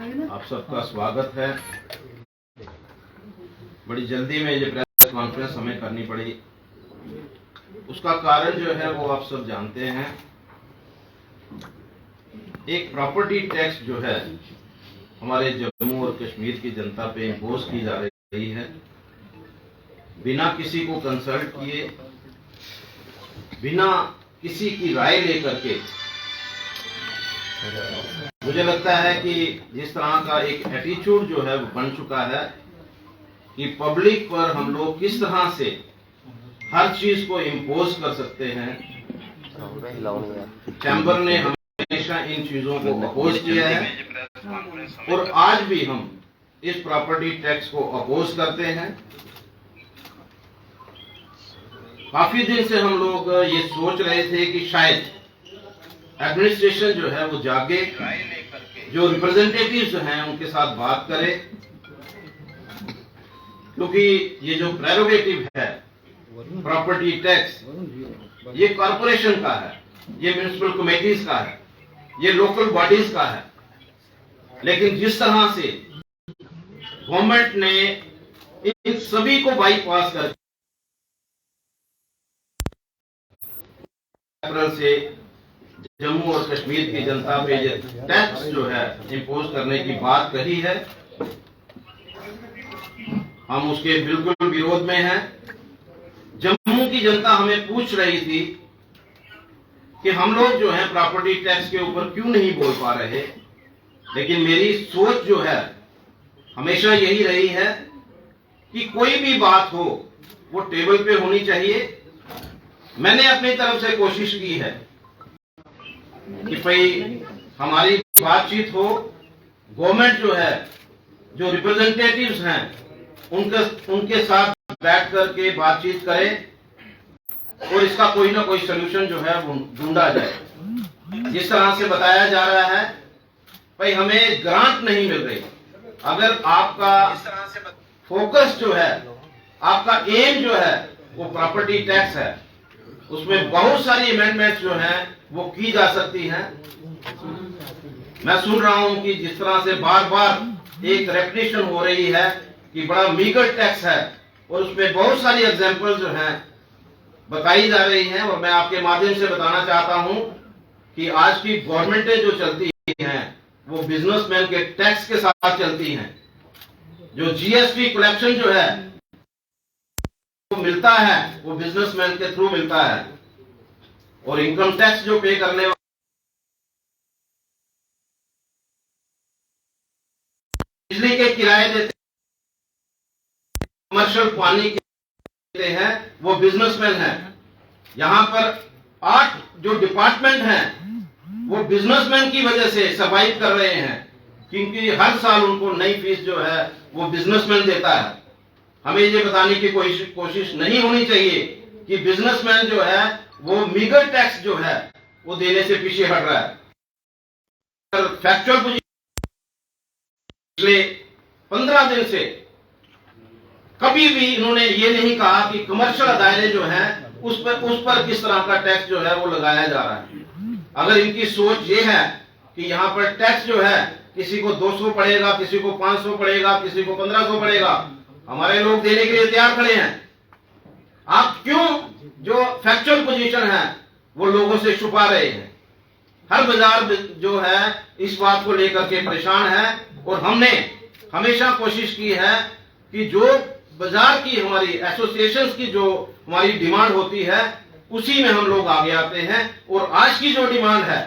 आप सबका स्वागत है। बड़ी जल्दी में ये प्रेस कॉन्फ्रेंस हमें करनी पड़ी, उसका कारण जो है वो आप सब जानते हैं। एक प्रॉपर्टी टैक्स जो है हमारे जम्मू और कश्मीर की जनता पे इम्पोज की जा रही है, बिना किसी को कंसल्ट किए, बिना किसी की राय लेकर के। मुझे लगता है कि जिस तरह का एक एटीट्यूड जो है वो बन चुका है कि पब्लिक पर हम लोग किस तरह से हर चीज को इम्पोज कर सकते हैं। चैम्बर ने हमेशा इन चीजों को अपोज किया है और आज भी हम इस प्रॉपर्टी टैक्स को अपोज करते हैं। काफी दिन से हम लोग ये सोच रहे थे कि शायद एडमिनिस्ट्रेशन जो है वो जागे, जो रिप्रेजेंटेटिव्स हैं उनके साथ बात करे, क्योंकि ये जो प्रेरोगेटिव है प्रॉपर्टी टैक्स, ये कॉरपोरेशन का है, ये म्युनिसिपल कमेटीज का है, ये लोकल बॉडीज का है। लेकिन जिस तरह से गवर्नमेंट ने इन सभी को बाईपास कर अप्रैल से जम्मू और कश्मीर की जनता पे ये टैक्स जो है इम्पोज करने की बात कही है, हम उसके बिल्कुल विरोध में हैं। जम्मू की जनता हमें पूछ रही थी कि हम लोग जो है प्रॉपर्टी टैक्स के ऊपर क्यों नहीं बोल पा रहे, लेकिन मेरी सोच जो है हमेशा यही रही है कि कोई भी बात हो वो टेबल पे होनी चाहिए। मैंने अपनी तरफ से कोशिश की है कि भाई हमारी बातचीत हो, गवर्नमेंट जो है, जो रिप्रेजेंटेटिव्स हैं उनके साथ बैठ करके बातचीत करें और इसका कोई ना कोई सलूशन जो है वो ढूंढा जाए। जिस तरह से बताया जा रहा है भाई हमें ग्रांट नहीं मिल रही, अगर आपका फोकस जो है, आपका एम जो है वो प्रॉपर्टी टैक्स है, उसमें बहुत सारी अमेंडमेंट्स जो हैं वो की जा सकती हैं। मैं सुन रहा हूं कि जिस तरह से बार बार एक रेपिटेशन हो रही है कि बड़ा मीगर टैक्स है और उसमें बहुत सारी एग्जांपल जो हैं बताई जा रही हैं, और मैं आपके माध्यम से बताना चाहता हूं कि आज की गवर्नमेंटें जो चलती हैं वो बिजनेसमैन के टैक्स के साथ चलती हैं। जो जीएसटी कलेक्शन जो है वो मिलता है वो बिजनेसमैन के थ्रू मिलता है, और इनकम टैक्स जो पे करने वाले बिजली के किराए देते, कमर्शियल पानी के देते हैं, वो बिजनेसमैन है। यहां पर 8 जो डिपार्टमेंट हैं वो बिजनेसमैन की वजह से सर्वाइव कर रहे हैं, क्योंकि हर साल उनको नई फीस जो है वो बिजनेसमैन देता है। हमें ये बताने की कोशिश नहीं होनी चाहिए कि बिजनेसमैन जो है वो मीगर टैक्स जो है वो देने से पीछे हट रहा है। फैक्चुअल पिछले 15 दिन से कभी भी इन्होंने ये नहीं कहा कि कमर्शियल दायरे जो हैं उस पर किस तरह का टैक्स जो है वो लगाया जा रहा है। अगर इनकी सोच ये है कि यहाँ पर टैक्स जो है किसी को 200 पड़ेगा, किसी को 500 पड़ेगा, किसी को 1500 पड़ेगा, हमारे लोग देने के लिए तैयार खड़े हैं। आप क्यों जो फैक्चुअल पोजीशन है वो लोगों से छुपा रहे हैं? हर बाजार जो है इस बात को लेकर के परेशान है, और हमने हमेशा कोशिश की है कि जो बाजार की हमारी एसोसिएशंस की जो हमारी डिमांड होती है उसी में हम लोग आगे आते हैं। और आज की जो डिमांड है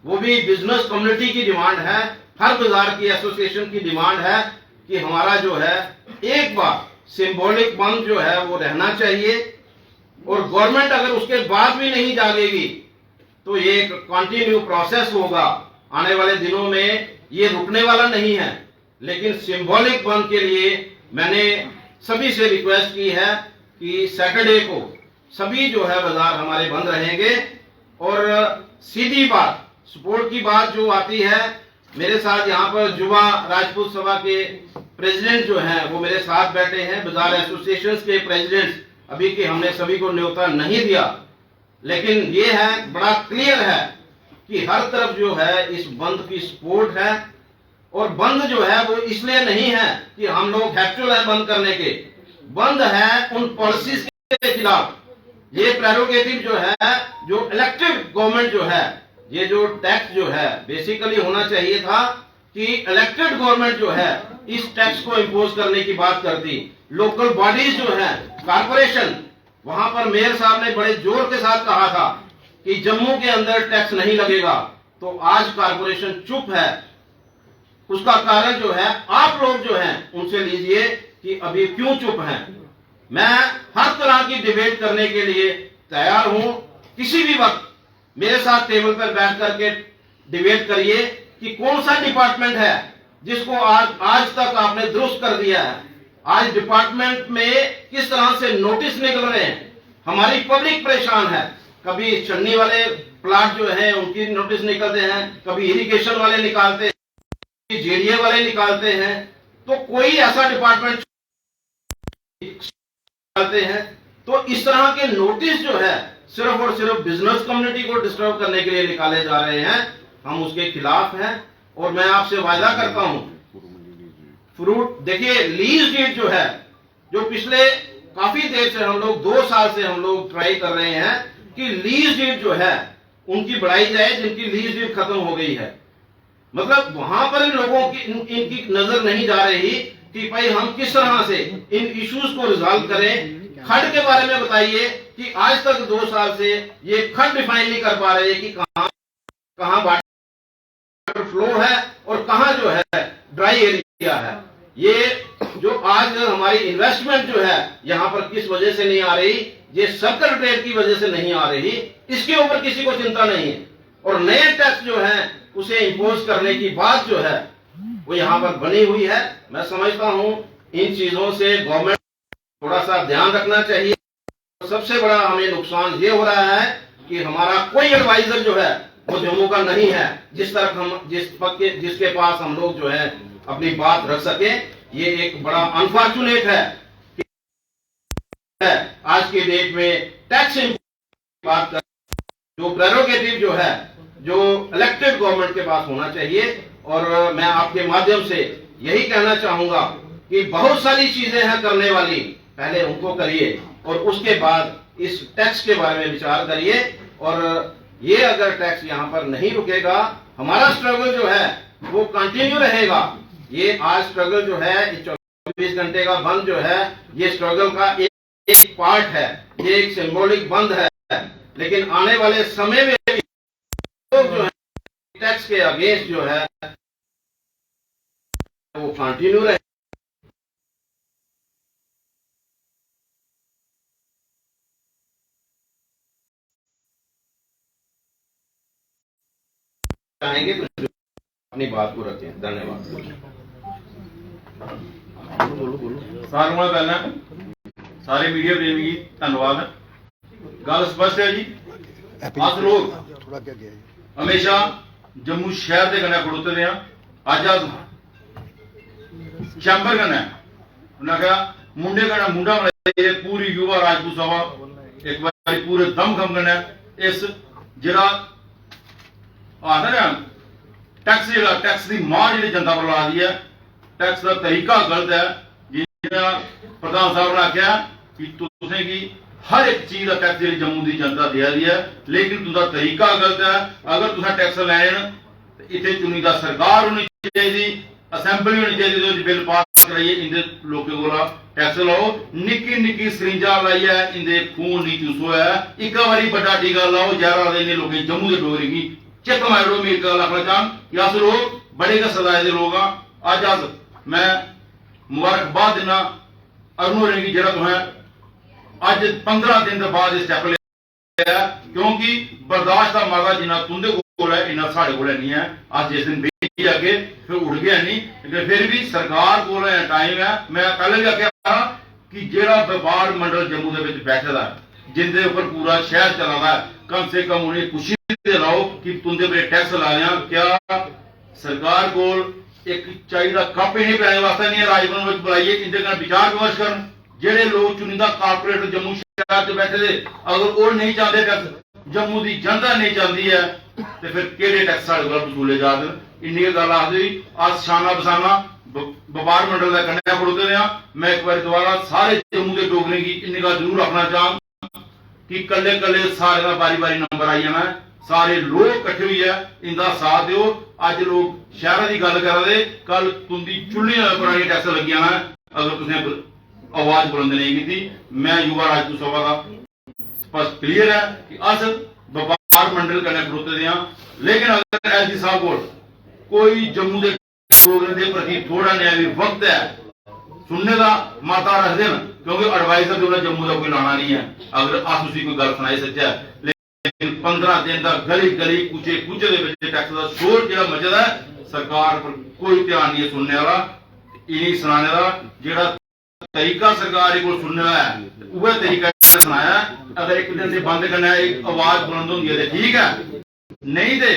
वो भी बिजनेस कम्युनिटी की डिमांड है, हर बाजार की एसोसिएशन की डिमांड है कि हमारा जो है एक बार सिंबॉलिक बंद जो है वो रहना चाहिए, और गवर्नमेंट अगर उसके बाद भी नहीं जागेगी तो ये एक कंटिन्यू प्रोसेस होगा। आने वाले दिनों में ये रुकने वाला नहीं है। लेकिन सिंबॉलिक बंद के लिए मैंने सभी से रिक्वेस्ट की है कि सैटरडे को सभी जो है बाजार हमारे बंद रहेंगे। और सीधी बात, सपोर्ट की बात जो आती है, मेरे साथ यहाँ पर युवा राजपूत सभा के प्रेसिडेंट जो हैं वो मेरे साथ बैठे हैं, बाजार एसोसिएशंस के प्रेसिडेंट्स अभी के हमने सभी को न्योता नहीं दिया, लेकिन ये है बड़ा क्लियर है कि हर तरफ जो है इस बंद की सपोर्ट है। और बंद जो है वो इसलिए नहीं है कि हम लोग एक्चुअल है बंद करने के, बंद है उन पॉलिसीज के खिलाफ। ये प्रेरोगेटिव जो है, जो इलेक्टेड गवर्नमेंट जो है, ये जो टैक्स जो है बेसिकली होना चाहिए था कि इलेक्टेड गवर्नमेंट जो है इस टैक्स को इम्पोज करने की बात करती। लोकल बॉडीज जो है, कारपोरेशन, वहां पर मेयर साहब ने बड़े जोर के साथ कहा था कि जम्मू के अंदर टैक्स नहीं लगेगा, तो आज कारपोरेशन चुप है। उसका कारण जो है आप लोग जो हैं उनसे लीजिए कि अभी क्यों चुप हैं। मैं हर तरह की डिबेट करने के लिए तैयार हूं, किसी भी वक्त मेरे साथ टेबल पर बैठ करके डिबेट करिए कि कौन सा डिपार्टमेंट है जिसको आज तक आपने दुरुस्त कर दिया है। आज डिपार्टमेंट में किस तरह से नोटिस निकल रहे हैं, हमारी पब्लिक परेशान है। कभी चन्नी वाले प्लाट जो है उनकी नोटिस निकलते हैं, कभी इरिगेशन वाले निकालते हैं, जेडीए वाले निकालते हैं, तो कोई ऐसा डिपार्टमेंट निकालते हैं। तो इस तरह के नोटिस जो है सिर्फ और सिर्फ बिजनेस कम्युनिटी को डिस्टर्ब करने के लिए निकाले जा रहे हैं। हम उसके खिलाफ हैं और मैं आपसे वायदा करता हूं, फ्रूट देखिए, लीज डीड जो है, जो पिछले काफी देर से हम लोग 2 साल से हम लोग ट्राई कर रहे हैं कि लीज डीड जो है उनकी बढ़ाई जाए, जिनकी लीज डीड खत्म हो गई है। मतलब वहां पर लोगों की इनकी नजर नहीं जा रही कि भाई हम किस तरह से इन इश्यूज को रिजॉल्व करें। खड के बारे में बताइए कि आज तक 2 साल से ये खड डिफाइन नहीं कर पा रहे कि कहां वाटर फ्लो है और कहां जो है ड्राई एरिया है। ये जो आज हमारी इन्वेस्टमेंट जो है यहां पर किस वजह से नहीं आ रही, ये सर्कल ट्रेड की वजह से नहीं आ रही, इसके ऊपर किसी को चिंता नहीं है। और नए टैक्स जो है उसे इम्पोज करने की बात जो है वो यहाँ पर बनी हुई है। मैं समझता हूँ इन चीजों से गवर्नमेंट थोड़ा सा ध्यान रखना चाहिए। सबसे बड़ा हमें नुकसान ये हो रहा है कि हमारा कोई एडवाइजर जो है वो जम्मू का नहीं है, जिसके पास हम लोग जो है अपनी बात रख सके। ये एक बड़ा अनफॉर्चुनेट है कि आज की डेट में टैक्स बात कर, जो प्रेरोगेटिव जो है जो इलेक्टेड गवर्नमेंट के पास होना चाहिए। और मैं आपके माध्यम से यही कहना चाहूंगा कि बहुत सारी चीजें हैं करने वाली, पहले उनको करिए और उसके बाद इस टैक्स के बारे में विचार करिए। और ये अगर टैक्स यहाँ पर नहीं रुकेगा, हमारा स्ट्रगल जो है वो कंटिन्यू रहेगा। ये आज स्ट्रगल जो है 24 घंटे का बंद जो है, ये स्ट्रगल का एक पार्ट है, ये एक सिंबॉलिक बंद है। लेकिन आने वाले समय में लोग जो है टैक्स के अगेंस्ट जो है वो कंटिन्यू रहे। चाहेंगे तो अपनी बात को रखें। धन्यवाद। सारे नाल पहला सारे मीडिया प्रेमी जी धन्यवाद। गल स्पष्ट है जी, अस लोग हमेशा जम्मू शहर के कन्नै खड़ोते हैं। अज अस चैंबर कन्नै उन्हें कहा मुंडे कन्नै मुंडा मिलाइए, पूरी युवा राजपूत सभा एक बार पूरे दमखम कन्नै इस जिहड़ा आखदे ना टैक्स की मार जी जनता पर ला दी है, टैक्स का तरीका गलत है। जिन्हें प्रधान साहब ने आख्या कि तुसें की हर एक चीज का टैक्स जी जम्मू की जनता दे दी है, लेकिन तुझा तरीका गलत है। अगर तुसें टैक्स लैन इतने चुनीदा सरकार होनी चाहिए, असैंबली होनी चाहिए, बिल पास कराइए, इंदे लोगों को टैक्स लाओ। निक्की निक्की सरिंजा लाइए इंदे खून नहीं चूसो है। एक बारी बड़ा टीका लाओ, जहरा देने लोग जम्मू के डोगरी की चेक मारो। मैं एक गल आखना चाह कि अस लोग बड़े गै सदाए दे लोग हाँ। अज अस मैं मुबारकबाद देना अरुण होरें गी, जेह्ड़ा तुसें अज 15 दिन के बाद स्टैप लिया, क्योंकि बर्दाश्त का मादा जिन्ना तुंदे कोल है इन्ना साढ़े कोल नहीं है। अज जिस दिन बेच जागे फिर उड़ गया नहीं, लेकिन फिर भी सरकार कोल टाइम है। मैं पहले भी आख्या कि जेह्ड़ा व्यापार मंडल जम्मू के बैठे दा जिंदे उपर पूरा शहर चला दा, कम से कम उन्हें खुशी लाओ कि तुंदे पर टैक्स ला लिया। क्या सरकार कोल एक चाय का कप ही नहीं पिलाने वास्ते नहीं है, राजभवन में बुलाइए, इंदे कन्नै विचार विमर्श करन। जेड़े लोग चुनिंदा कारपोरेटर जम्मू शहर च बैठे थे, अगर वो नहीं चाहते टैक्स, जम्मू की जनता नहीं चाहती है, ते फिर केड़े टैक्स साढ़े कोला वसूले जा रहे हैं। इन्नी गल आखदी अस शाना बसाना व्यापार मंडल का कन्या खड़ोते हैं। मैं एक बार दोबारा सारे जम्मू के डोगरे की इन्नी गल जरूर रखना चाह कि कल्ले कल्ले सारे का बारी बारी नंबर आई जाना है। सारे लोग इकट्ठे हुई है, इनका साथ दो। अज लोग शहर की गल कर रहे, कल तुंदी चुल्लियां पर टैक्स लग जाना है अगर तुमने आवाज बुलंद नहीं की। मैं युवा राजपूत सभा का स्पष्ट क्लियर है कि अस व्यापार मंडल कन्नै खड़ोते हैं। लेकिन अगर एसडी साहब को कोई जम्मू के डोगरे के प्रति थोड़ा न्याय भी वक्त है सुनने का माता रख देन, क्योंकि एडवाइजर जो जम्मू का कोई लाना नहीं है। अगर अस उसी कोई गल सुनाई सच्चा है, लेकिन 15 दिन का गली गली कुचे कुचे टैक्स का शोर जो मचदा है, सरकार पर कोई ध्यान नहीं है सुनने वाला। इन्हीं सुनाने का जो तरीका सरकार को सुनने का है वह तरीका सुनाया। अगर एक दिन से बंद करना है, एक आवाज बुलंद होती है तो ठीक है, नहीं तो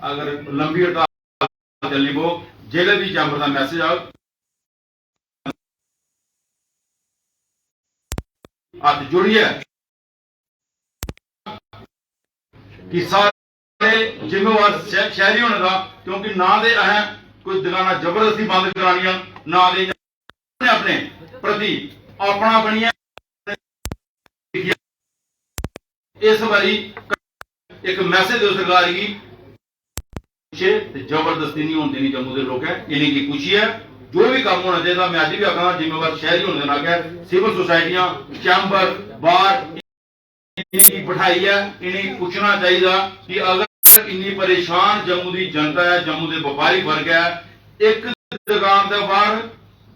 अगर लंबी हड़ताल चलनी पो जेल भी चैंबर का मैसेज आओ हाथ जोड़िए कि सारे जिम्मेवार शहरी होने का, क्योंकि ना दे अं कोई दुकाना जबरदस्ती बंद करानिया, ना दे अपने प्रति अपना बनिया। इस बारी एक मैसेज दो सरकार की, जबरदस्ती नहीं होने देनी जम्मू के लोग है, इन्हीं की खुशी है। जो भी काम होना चाहिए, मैं अज भी आखा जिम्मेवार शहरी होने के नाते सिविल सोसाइटियां चैंबर बार इन्हीं बिठाई है, इन्हीं पूछना चाहिए कि अगर इन्नी परेशान जम्मू की जनता है, जम्मू के व्यापारी वर्ग है, एक दुकान के बाहर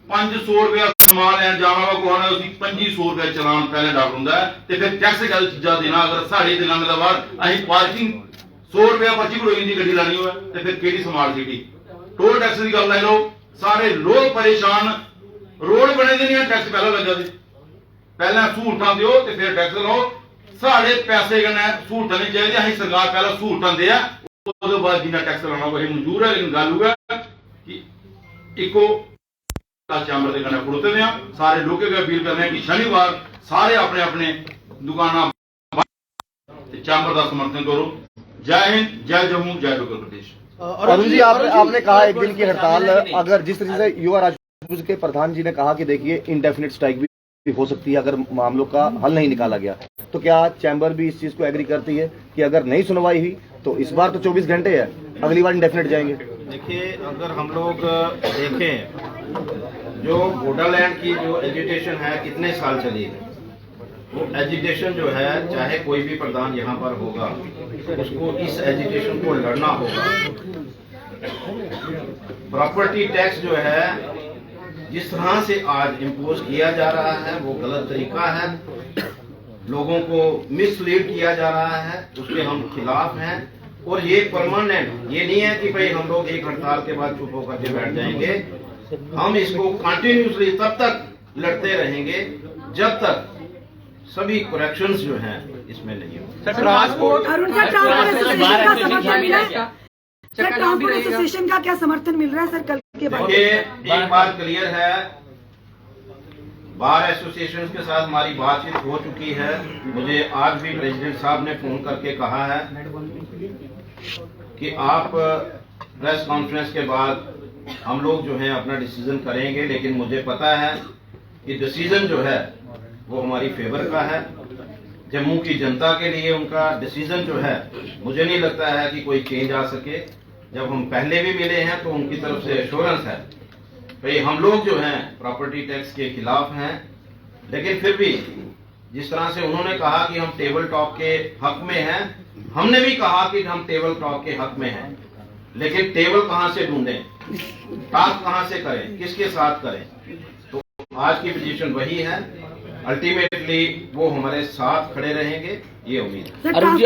500 रुपया समान लैन जाना वा कोना 2500 रुपया चलान पहले डर होंगे, तो फिर टैक्स गल चीजा देना। अगर साढ़े दुकान के बाहर अं पार्किंग 100 रुपया पर्ची कटोई की गड्डी लानी हो तो फिर केड़ी स्मार्ट सिटी। टोल टैक्स की गल लै लो, सारे लोग परेशान, रोड बने दे नहीं, टैक्स पहले लगा दे, पहले सहूलतां दो तो फिर टैक्स लो। साढ़े पैसे कन्नै सहूलतां नहीं चाहिए, अं सरकार पहले सहूलतां दे उसके बाद जिन्ना टैक्स लाना वही मंजूर है। लेकिन गल हुआ कि इको चैंबर के कन्नै खड़ोते हैं। सारे लोगों को अपील कर रहे हैं कि शनिवार सारे अपने अपने दुकाना चैंबर का समर्थन करो। जय हिंद, जय जम्मू, जय उत्तर प्रदेश। अरुण जी, आपने कहा एक दिन की हड़ताल, अगर जिस तरीके से युवा राजपूत के प्रधान जी ने कहा कि देखिए इंडेफिनिट स्ट्राइक भी हो सकती है अगर मामलों का हल नहीं निकाला गया, तो क्या चैंबर भी इस चीज को एग्री करती है कि अगर नहीं सुनवाई हुई तो इस बार तो 24 घंटे है, अगली बार इंडेफिनिट जाएंगे? देखिए, अगर हम लोग देखें जो बोडोलैंड की जो एजिटेशन है कितने साल चली है, वो एजिटेशन जो है चाहे कोई भी प्रधान यहाँ पर होगा उसको इस एजिटेशन को लड़ना होगा। प्रॉपर्टी टैक्स जो है जिस तरह से आज इम्पोज किया जा रहा है वो गलत तरीका है, लोगों को मिसलीड किया जा रहा है, उसके हम खिलाफ हैं। और ये परमानेंट, ये नहीं है कि भाई हम लोग एक हड़ताल के बाद चुप होकर के बैठ जाएंगे। हम इसको कंटिन्यूसली तब तक लड़ते रहेंगे जब तक सभी करेक्शंस जो हैं इसमें नहीं हो। ट्रांसपोर्ट एसोसिएशन का क्या समर्थन मिल रहा है सर कल के बाद? देखिए, एक बात क्लियर है, बार एसोसिएशन के साथ हमारी बातचीत हो चुकी है। मुझे आज भी प्रेसिडेंट साहब ने फोन करके कहा है कि आप प्रेस कॉन्फ्रेंस के बाद हम लोग जो है अपना डिसीजन करेंगे, लेकिन मुझे पता है कि डिसीजन जो है वो हमारी फेवर का है। जम्मू की जनता के लिए उनका डिसीजन जो है, मुझे नहीं लगता है कि कोई चेंज आ सके। जब हम पहले भी मिले हैं तो उनकी तरफ से एश्योरेंस है भाई हम लोग जो हैं प्रॉपर्टी टैक्स के खिलाफ हैं। लेकिन फिर भी जिस तरह से उन्होंने कहा कि हम टेबल टॉक के हक में हैं, हमने भी कहा कि हम टेबल टॉक के हक में हैं, लेकिन टेबल कहां से ढूंढें, टॉक कहां से करें, किसके साथ करें? तो आज की पोजीशन वही है, अल्टीमेटली वो हमारे साथ खड़े रहेंगे, ये उम्मीद है। अरुण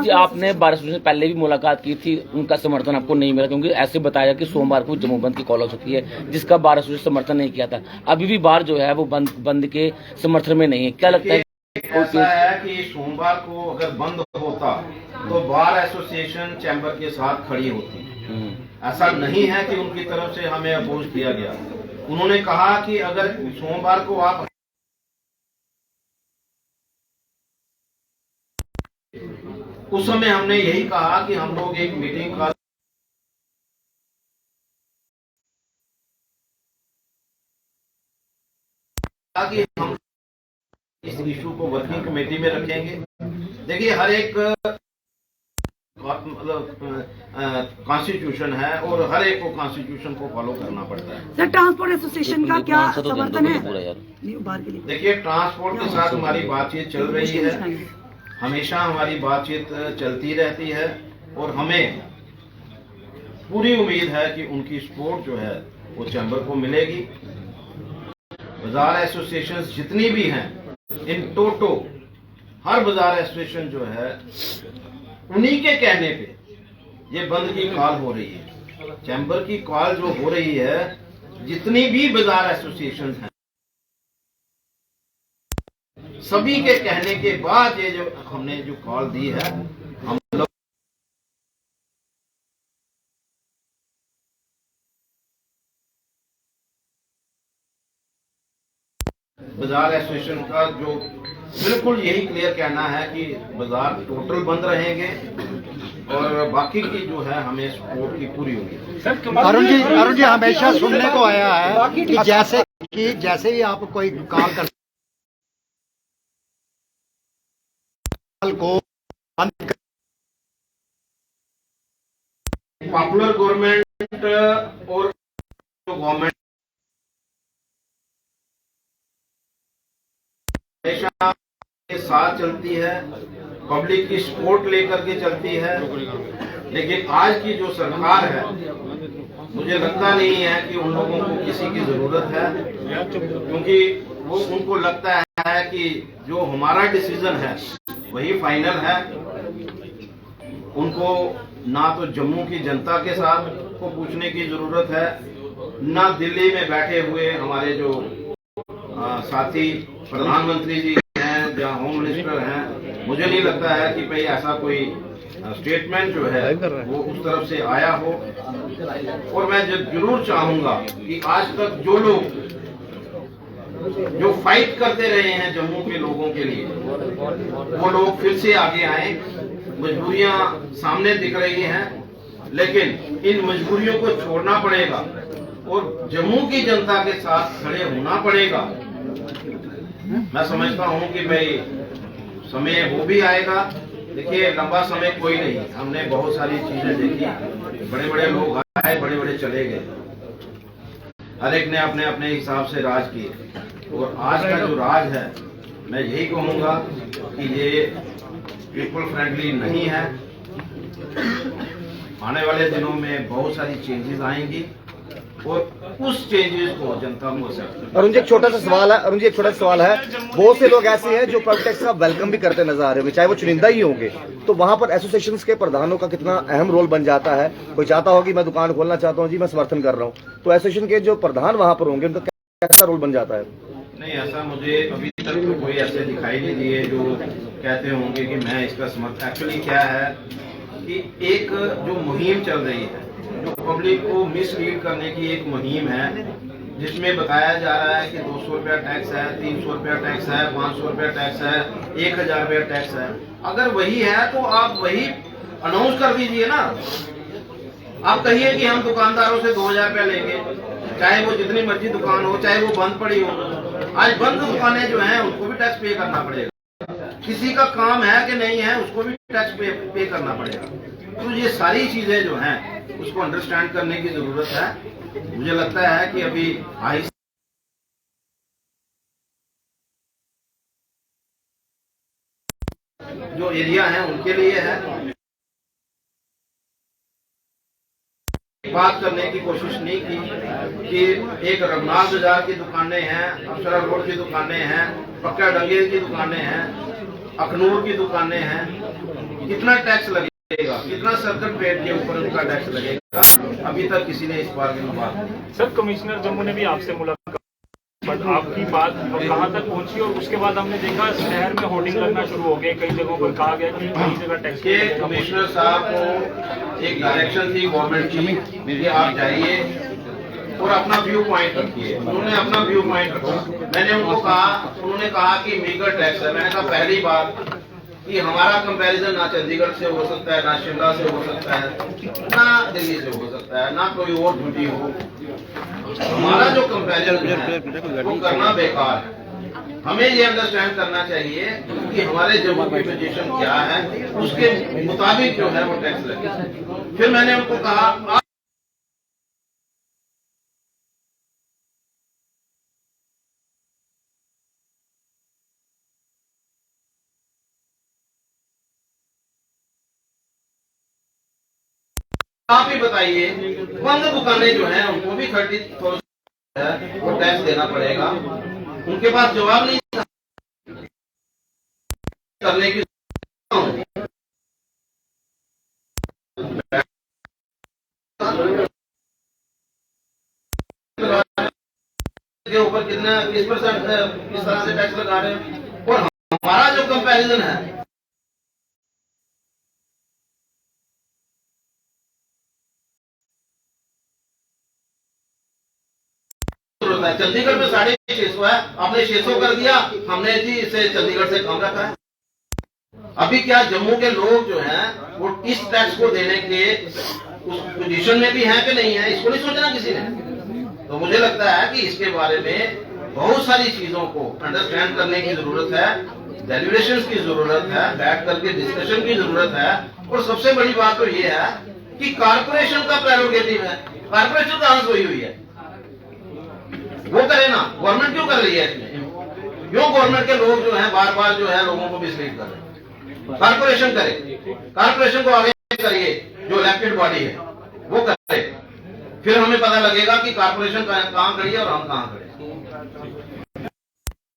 जी, आपने बार एसोसिएशन पहले भी मुलाकात की थी, उनका समर्थन आपको नहीं मिला, क्योंकि ऐसे बताया कि सोमवार को जम्मू बंद की कॉल हो सकती है, जिसका बार एसोसिएशन समर्थन नहीं किया था। अभी भी बार जो है वो बंद के समर्थन में नहीं है। क्या लगता है? ऐसा है कि सोमवार को अगर बंद होता तो बार एसोसिएशन चैंबर के साथ खड़ी होती। ऐसा नहीं है कि उनकी तरफ से हमें अपोज किया गया। उन्होंने कहा कि अगर सोमवार को आप उस समय हमने यही कहा कि हम लोग एक मीटिंग का कि हम इस इशू को वर्किंग कमेटी में रखेंगे। देखिए, हर एक कॉन्स्टिट्यूशन है और हर एक को कॉन्स्टिट्यूशन को फॉलो करना पड़ता है। सर, ट्रांसपोर्ट एसोसिएशन का क्या समर्थन है न्यू बार के लिए? देखिए, ट्रांसपोर्ट के साथ हमारी बातचीत चल रही है, हमेशा हमारी बातचीत चलती रहती है और हमें पूरी उम्मीद है कि उनकी सपोर्ट जो है वो चैम्बर को मिलेगी। बाजार एसोसिएशन जितनी भी हैं, इन टोटो हर बाजार एसोसिएशन जो है उन्हीं के कहने पे ये बंद की कॉल हो रही है। चैम्बर की कॉल जो हो रही है, जितनी भी बाजार एसोसिएशन हैं, सभी के कहने के बाद ये जो हमने जो कॉल दी है, हम लोग बाजार एसोसिएशन का जो बिल्कुल यही क्लियर कहना है कि बाजार टोटल बंद रहेंगे और बाकी की जो है हमें सपोर्ट की पूरी उम्मीद। अरुण जी हमेशा सुनने को आया है कि जैसे ही आप कोई कॉल कर को बंद पॉपुलर गवर्नमेंट और जो गवर्नमेंट हमेशा के साथ चलती है, पब्लिक की सपोर्ट लेकर के चलती है, लेकिन आज की जो सरकार है, मुझे लगता नहीं है कि उन लोगों को किसी की जरूरत है, क्योंकि वो उनको लगता है कि जो हमारा डिसीजन है वही फाइनल है। उनको ना तो जम्मू की जनता के साथ को पूछने की जरूरत है, ना दिल्ली में बैठे हुए हमारे जो साथी प्रधानमंत्री जी हैं या होम मिनिस्टर हैं, मुझे नहीं लगता है कि भाई ऐसा कोई स्टेटमेंट जो है वो उस तरफ से आया हो। और मैं जरूर चाहूंगा कि आज तक जो लोग जो फाइट करते रहे हैं जम्मू के लोगों के लिए, वो लोग फिर से आगे आए। मजबूरियां सामने दिख रही हैं, लेकिन इन मजबूरियों को छोड़ना पड़ेगा और जम्मू की जनता के साथ खड़े होना पड़ेगा। मैं समझता हूं कि भाई समय वो भी आएगा। देखिए, लंबा समय कोई नहीं, हमने बहुत सारी चीजें देखी, बड़े बड़े लोग आए, बड़े बड़े चले गए, हर एक ने अपने अपने हिसाब से राज किए। और आज का जो राज है, मैं यही कहूंगा कि ये पीपल फ्रेंडली नहीं है। आने वाले दिनों में बहुत सारी चेंजेस आएंगी और उस चेंजेस को जनता को एक्सेप्ट। अरुण जी, एक छोटा सा सवाल है, बहुत से लोग ऐसे हैं जो प्रॉपर्टी टैक्स का वेलकम भी करते नजर आ रहे होंगे, चाहे वो चुनिंदा ही होंगे, तो वहां पर एसोसिएशंस के प्रधानों का कितना अहम रोल बन जाता है? कोई चाहता होगा कि मैं दुकान खोलना चाहता हूं जी, मैं समर्थन कर रहा हूं, तो एसोसिएशन के जो प्रधान वहां पर होंगे, उनका कैसा रोल बन जाता है? नहीं, ऐसा मुझे अभी तक तो कोई ऐसे दिखाई नहीं दिए जो कहते होंगे कि मैं इसका समर्थन। एक्चुअली क्या है कि एक जो मुहिम चल रही है, जो पब्लिक को मिसलीड करने की एक मुहिम है, जिसमें बताया जा रहा है कि 200 रुपया टैक्स है, 300 रुपया टैक्स है, 500 रुपया टैक्स है, 1000 रुपया टैक्स है। अगर वही है तो आप वही अनाउंस कर दीजिए ना। आप कहिए कि हम दुकानदारों से 2000 रुपया लेंगे, चाहे वो जितनी मर्जी दुकान हो, चाहे वो बंद पड़ी हो। आज बंद दुकानें जो हैं उनको भी टैक्स पे करना पड़ेगा, किसी का काम है कि नहीं है उसको भी टैक्स पे करना पड़ेगा। तो ये सारी चीजें जो हैं उसको अंडरस्टैंड करने की जरूरत है। मुझे लगता है कि अभी जो एरिया है उनके लिए है, बात करने की कोशिश नहीं की कि एक रघुनाथ बाजार की दुकानें हैं, अप्सरा रोड की दुकानें हैं, पक्का डंगे की दुकानें हैं, अखनूर की दुकानें हैं, कितना टैक्स लगेगा, कितना सर्किट रेट के ऊपर उनका टैक्स लगेगा, अभी तक किसी ने इस बारे में बात नहीं। सर, कमिश्नर जम्मू ने भी आपसे मुलाकात, बट आपकी बात कहाँ तक पहुंची? और उसके बाद हमने देखा शहर में होर्डिंग लगना शुरू हो गए, कई जगहों पर कहा गया कि कई जगह टैक्स के कमिश्नर साहब को एक डायरेक्शन थी गवर्नमेंट की, मेरी आप जाइए और अपना व्यू पॉइंट रखिए। उन्होंने अपना व्यू पॉइंट रखा, मैंने उनको कहा, उन्होंने कहा कि मीगर टैक्स है। मैंने कहा पहली बात कि हमारा कंपैरिजन ना चंडीगढ़ से हो सकता है, ना शिमला से हो सकता है, ना दिल्ली से हो सकता है, ना कोई और ड्यूटी हो। हमारा जो कंपैरिजन है वो करना बेकार है। हमें ये अंडरस्टैंड करना चाहिए कि हमारे जम्मू की पोजीशन क्या है, उसके मुताबिक जो है वो टैक्स लगे। फिर मैंने उनको कहा आप ही बताइए, बंद दुकानें जो हैं उनको भी 30,000 है वो टैक्स देना पड़ेगा। उनके पास जवाब नहीं था करने की के ऊपर किस परसेंट किस तरह से टैक्स लगा रहे हैं। और हमारा जो कंपैरिजन है चंडीगढ़ में 650 है, आपने 600 कर दिया, हमने जी इसे चंडीगढ़ से कम रखा है। अभी क्या जम्मू के लोग जो हैं वो इस टैक्स को देने के उस पोजीशन में भी हैं कि नहीं है, इसको नहीं सोचना किसी ने। तो मुझे लगता है कि इसके बारे में बहुत सारी चीजों को अंडरस्टैंड करने की जरूरत है, डेलिब्रेशंस की जरूरत है, बैठ करके डिस्कशन की जरूरत है। और सबसे बड़ी बात तो ये है कि कारपोरेशन का प्रेरोगेटिव है, कारपोरेशन का अंश हुई है, वो करे ना। गवर्नमेंट क्यों कर रही है इसमें? क्यों गवर्नमेंट के लोग जो हैं बार बार जो है लोगों को मिसलीड कर रहे हैं? कारपोरेशन करे, कारपोरेशन को आगे करिए, जो इलेक्टेड बॉडी है वो करे, फिर हमें पता लगेगा कि कारपोरेशन कहाँ खड़ी है और हम कहाँ खड़े हैं।